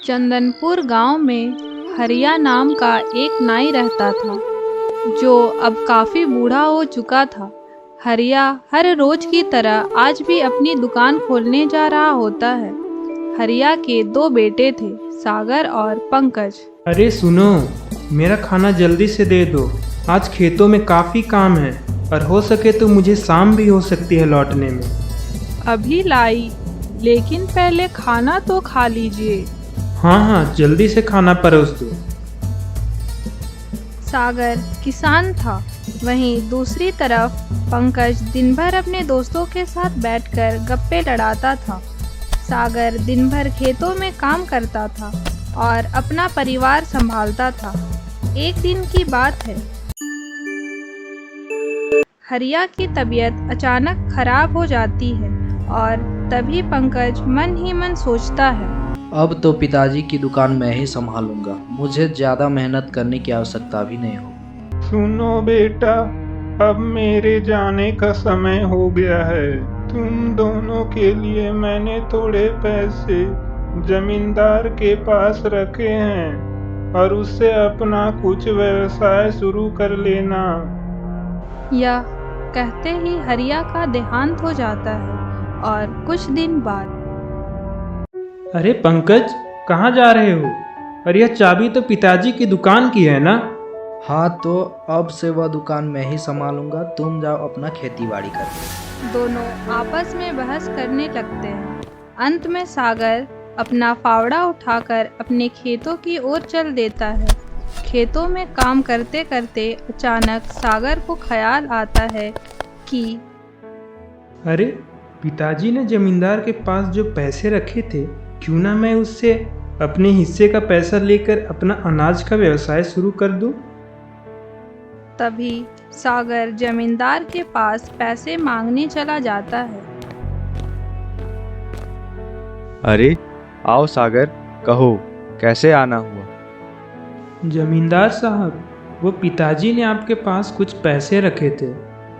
चंदनपुर गांव में हरिया नाम का एक नाई रहता था, जो अब काफ़ी बूढ़ा हो चुका था। हरिया हर रोज की तरह आज भी अपनी दुकान खोलने जा रहा होता है। हरिया के दो बेटे थे, सागर और पंकज। अरे सुनो, मेरा खाना जल्दी से दे दो। आज खेतों में काफ़ी काम है और हो सके तो मुझे शाम भी हो सकती है लौटने में। अभी लाई, लेकिन पहले खाना तो खा लीजिए। हाँ हाँ, जल्दी से खाना परोस दो। सागर किसान था, वहीं दूसरी तरफ पंकज दिन भर अपने दोस्तों के साथ बैठकर गप्पे लड़ाता था। सागर दिन भर खेतों में काम करता था और अपना परिवार संभालता था। एक दिन की बात है, हरिया की तबीयत अचानक खराब हो जाती है और तभी पंकज मन ही मन सोचता है, अब तो पिताजी की दुकान मैं ही संभालूंगा। मुझे ज़्यादा मेहनत करने की आवश्यकता भी नहीं होगी। सुनो बेटा, अब मेरे जाने का समय हो गया है। तुम दोनों के लिए मैंने थोड़े पैसे जमींदार के पास रखे हैं और उससे अपना कुछ व्यवसाय शुरू कर लेना। यह कहते ही हरिया का देहांत हो जाता है और कुछ दिन बाद। अरे पंकज, कहाँ जा रहे हो? और यह चाबी तो पिताजी की दुकान की है ना? हाँ, तो अब से वह दुकान मैं ही संभालूंगा। तुम जाओ अपना खेती बाड़ी कर। दोनों आपस में बहस करने लगते हैं। अंत में सागर अपना फावड़ा उठाकर अपने खेतों की ओर चल देता है। खेतों में काम करते करते अचानक सागर को ख्याल आता है कि अरे, पिताजी ने जमींदार के पास जो पैसे रखे थे, क्यों ना मैं उससे अपने हिस्से का पैसा लेकर अपना अनाज का व्यवसाय शुरू कर दूं? तभी सागर जमींदार के पास पैसे मांगने चला जाता है। अरे आओ सागर, कहो कैसे आना हुआ? जमींदार साहब, वो पिताजी ने आपके पास कुछ पैसे रखे थे,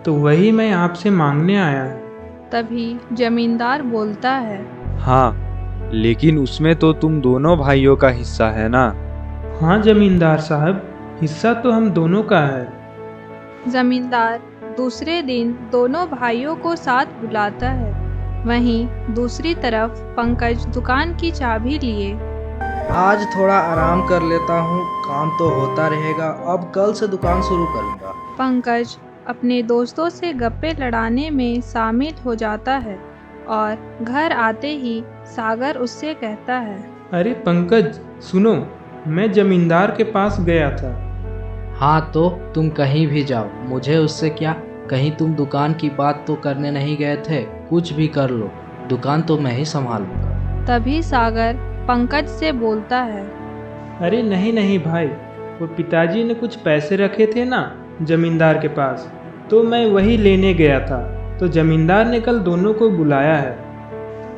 तो वही मैं आपसे मांगने आया हूँ। तभी जमींदार बोलता है, हाँ, लेकिन उसमें तो तुम दोनों भाइयों का हिस्सा है ना? हाँ जमींदार साहब, हिस्सा तो हम दोनों का है। जमींदार दूसरे दिन दोनों भाइयों को साथ बुलाता है। वहीं दूसरी तरफ पंकज दुकान की चाबी लिए आज थोड़ा आराम कर लेता हूँ, काम तो होता रहेगा। अब कल से दुकान शुरू करूँगा। पंकज अपने दोस्तों से गप्पे लड़ाने में शामिल हो जाता है और घर आते ही सागर उससे कहता है, अरे पंकज सुनो, मैं जमींदार के पास गया था। हाँ, तो तुम कहीं भी जाओ, मुझे उससे क्या। कहीं तुम दुकान की बात तो करने नहीं गए थे? कुछ भी कर लो, दुकान तो मैं ही संभालूंगा। तभी सागर पंकज से बोलता है, अरे नहीं नहीं भाई, वो पिताजी ने कुछ पैसे रखे थे ना जमींदार के पास, तो मैं वही लेने गया था। तो जमींदार ने कल दोनों को बुलाया है।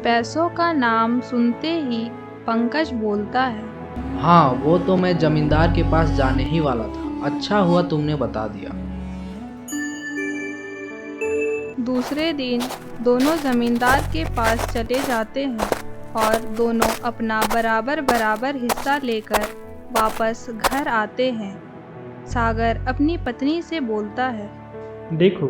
पैसों का नाम सुनते ही पंकज बोलता है, हाँ, वो तो मैं जमींदार के पास जाने ही वाला था। अच्छा हुआ तुमने बता दिया। दूसरे दिन दोनों जमींदार के पास चले जाते हैं और दोनों अपना बराबर बराबर हिस्सा लेकर वापस घर आते हैं। सागर अपनी पत्नी से बोलता है, देखो,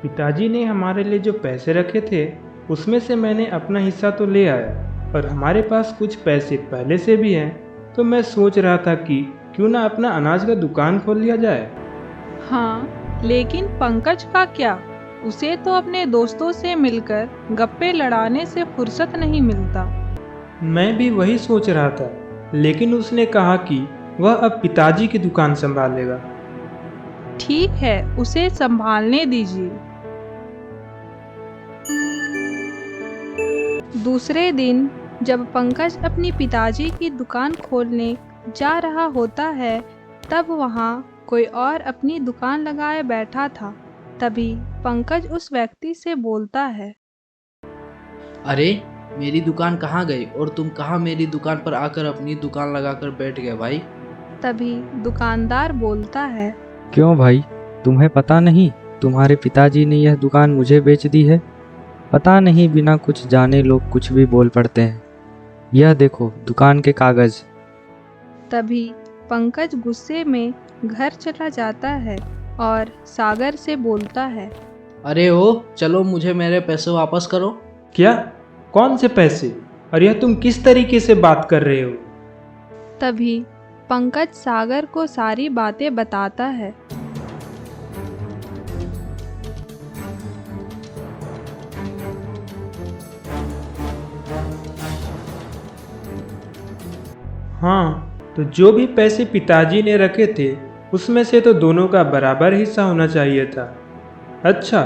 पिताजी ने हमारे लिए जो पैसे रखे थे, उसमें से मैंने अपना हिस्सा तो ले आया और हमारे पास कुछ पैसे पहले से भी हैं। तो मैं सोच रहा था कि क्यों ना अपना अनाज का दुकान खोल लिया जाए। हाँ, लेकिन पंकज का क्या? उसे तो अपने दोस्तों से मिलकर गप्पे लड़ाने से फुर्सत नहीं मिलता। मैं भी वही सोच रहा था, लेकिन उसने कहा कि वह अब पिताजी की दुकान संभालेगा। ठीक है, उसे संभालने दीजिए। दूसरे दिन जब पंकज अपनी पिताजी की दुकान खोलने जा रहा होता है, तब वहाँ कोई और अपनी दुकान लगाए बैठा था। तभी पंकज उस व्यक्ति से बोलता है, अरे, मेरी दुकान कहाँ गई और तुम कहाँ मेरी दुकान पर आकर अपनी दुकान लगाकर बैठ गए भाई? तभी दुकानदार बोलता है, क्यों भाई, तुम्हें पता नहीं तुम्हारे पिताजी ने यह दुकान मुझे बेच दी है? पता नहीं बिना कुछ जाने लोग कुछ भी बोल पड़ते हैं। यह देखो दुकान के कागज। तभी पंकज गुस्से में घर चला जाता है और सागर से बोलता है। अरे ओ चलो, मुझे मेरे पैसे वापस करो। क्या? कौन से पैसे? और यह तुम किस तरीके से बात कर रहे हो? तभी पंकज सागर को सारी बातें बताता है। हाँ, तो जो भी पैसे पिताजी ने रखे थे उसमें से तो दोनों का बराबर हिस्सा होना चाहिए था। अच्छा,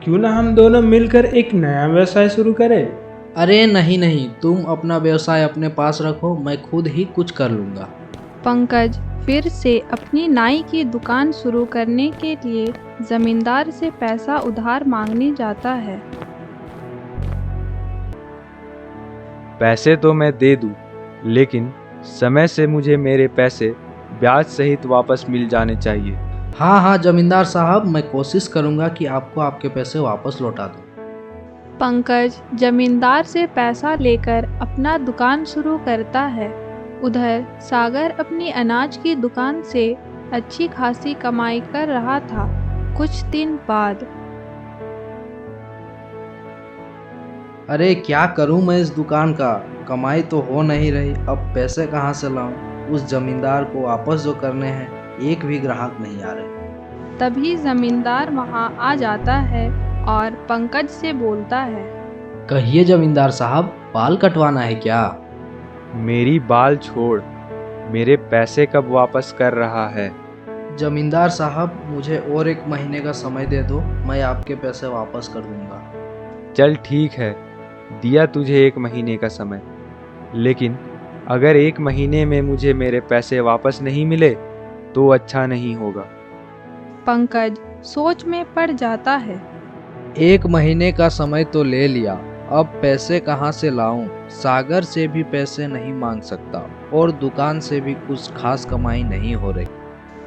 क्यों ना हम दोनों मिलकर एक नया व्यवसाय शुरू करें? अरे नहीं नहीं, तुम अपना व्यवसाय अपने पास रखो, मैं खुद ही कुछ कर लूँगा। पंकज फिर से अपनी नाई की दुकान शुरू करने के लिए जमींदार से पैसा उधार मांगने जाता है। पैसे तो मैं दे दूँ, लेकिन समय से मुझे मेरे पैसे ब्याज सहित वापस मिल जाने चाहिए। हाँ हाँ जमींदार साहब, मैं कोशिश करूँगा कि आपको आपके पैसे वापस लौटा दूँ। पंकज जमींदार से पैसा लेकर अपना दुकान शुरू करता है। उधर सागर अपनी अनाज की दुकान से अच्छी खासी कमाई कर रहा था। कुछ दिन बाद अरे क्या करूं मैं इस दुकान का, कमाई तो हो नहीं रही, अब पैसे कहाँ से लाऊं? उस जमींदार को वापस जो करने हैं, एक भी ग्राहक नहीं आ रहे। तभी जमींदार वहां आ जाता है और पंकज से बोलता है। कहिए जमींदार साहब, बाल कटवाना है क्या? मेरी बाल छोड़, मेरे पैसे कब वापस कर रहा है? जमींदार साहब, मुझे और 1 महीने का समय दे दो, मैं आपके पैसे वापस कर दूंगा। चल ठीक है, दिया तुझे 1 महीने का समय, लेकिन अगर 1 महीने में मुझे मेरे पैसे वापस नहीं मिले तो अच्छा नहीं होगा। पंकज सोच में पड़ जाता है। 1 महीने का समय तो ले लिया, अब पैसे कहाँ से लाऊं? सागर से भी पैसे नहीं मांग सकता और दुकान से भी कुछ खास कमाई नहीं हो रही।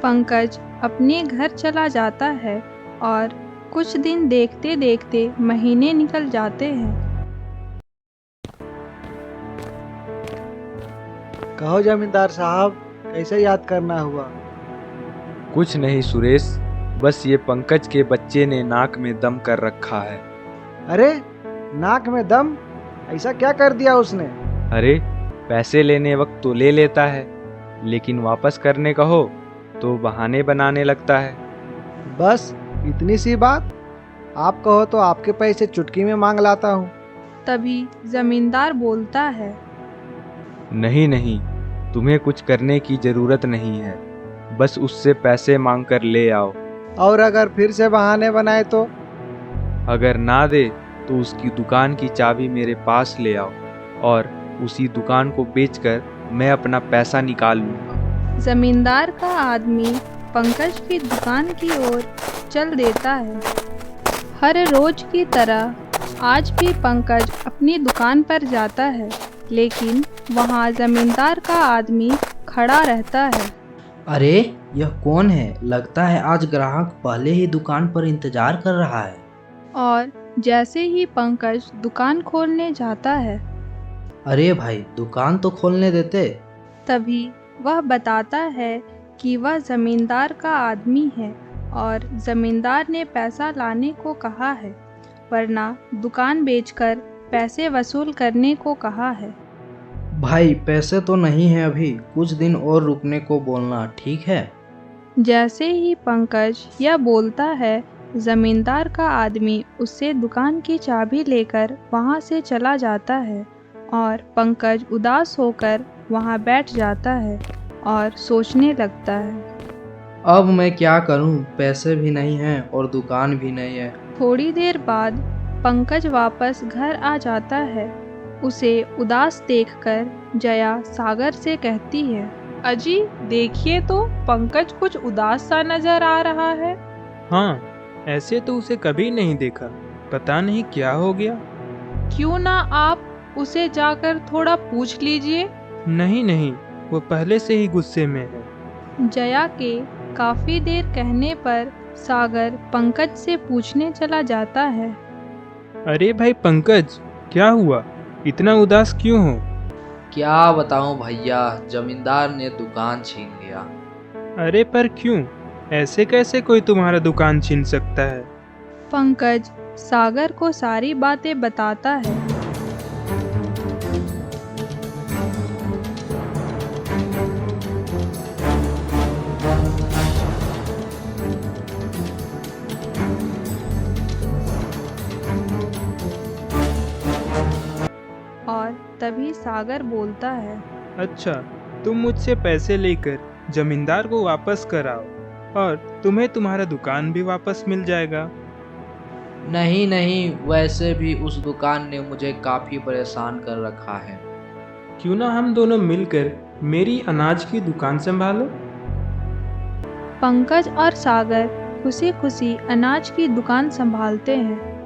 पंकज अपने घर चला जाता है और कुछ दिन देखते देखते महीने निकल जाते हैं। कहो जमींदार साहब, कैसे याद करना हुआ? कुछ नहीं सुरेश, बस ये पंकज के बच्चे ने नाक में दम कर रखा है। अरे नाक में दम? ऐसा क्या कर दिया उसने? अरे पैसे लेने वक्त तो ले लेता है, लेकिन वापस करने कहो तो बहाने बनाने लगता है। बस इतनी सी बात? आप कहो तो आपके पैसे चुटकी में मांग लाता हूँ। तभी जमींदार बोलता है। नहीं नहीं, तुम्हें कुछ करने की जरूरत नहीं है, बस उससे पैसे मांग कर ले आओ। और अगर फिर से बहाने बनाए तो? अगर ना दे तो उसकी दुकान की चाबी मेरे पास ले आओ और उसी दुकान को बेचकर मैं अपना पैसा निकाल लूँगा। जमींदार का आदमी पंकज की दुकान की ओर चल देता है। हर रोज की तरह आज भी पंकज अपनी दुकान पर जाता है, लेकिन वहाँ जमींदार का आदमी खड़ा रहता है। अरे यह कौन है? लगता है आज ग्राहक पहले ही दुकान पर इंतजार कर रहा है। और जैसे ही पंकज दुकान खोलने जाता है, अरे भाई दुकान तो खोलने देते। तभी वह बताता है कि वह जमींदार का आदमी है और जमींदार ने पैसा लाने को कहा है, वरना दुकान बेचकर पैसे वसूल करने को कहा है। भाई पैसे तो नहीं है अभी, कुछ दिन और रुकने को बोलना, ठीक है? जैसे ही पंकज यह बोलता है, जमींदार का आदमी उससे दुकान की चाबी लेकर वहां से चला जाता है और पंकज उदास होकर वहां बैठ जाता है और सोचने लगता है। अब मैं क्या करूं? पैसे भी नहीं हैं और दुकान भी नहीं है। थोड़ी देर बाद पंकज वापस घर आ जाता है। उसे उदास देखकर जया सागर से कहती है। अजी देखिए तो, पंकज कुछ उदास सा नजर आ रहा है। हाँ, ऐसे तो उसे कभी नहीं देखा, पता नहीं क्या हो गया। क्यों ना आप उसे जाकर थोड़ा पूछ लीजिए। नहीं नहीं, वो पहले से ही गुस्से में है। जया के काफी देर कहने पर सागर पंकज से पूछने चला जाता है। अरे भाई पंकज, क्या हुआ? इतना उदास क्यों हो? क्या बताऊं भैया, जमींदार ने दुकान छीन लिया। अरे पर क्यों? ऐसे कैसे कोई तुम्हारा दुकान छीन सकता है? पंकज सागर को सारी बातें बताता है। और तभी सागर बोलता है। अच्छा, तुम मुझसे पैसे लेकर जमींदार को वापस कराओ और तुम्हें तुम्हारा दुकान भी वापस मिल जाएगा। नहीं नहीं, वैसे भी उस दुकान ने मुझे काफी परेशान कर रखा है। क्यों ना हम दोनों मिलकर मेरी अनाज की दुकान संभालो? पंकज और सागर खुशी खुशी अनाज की दुकान संभालते हैं।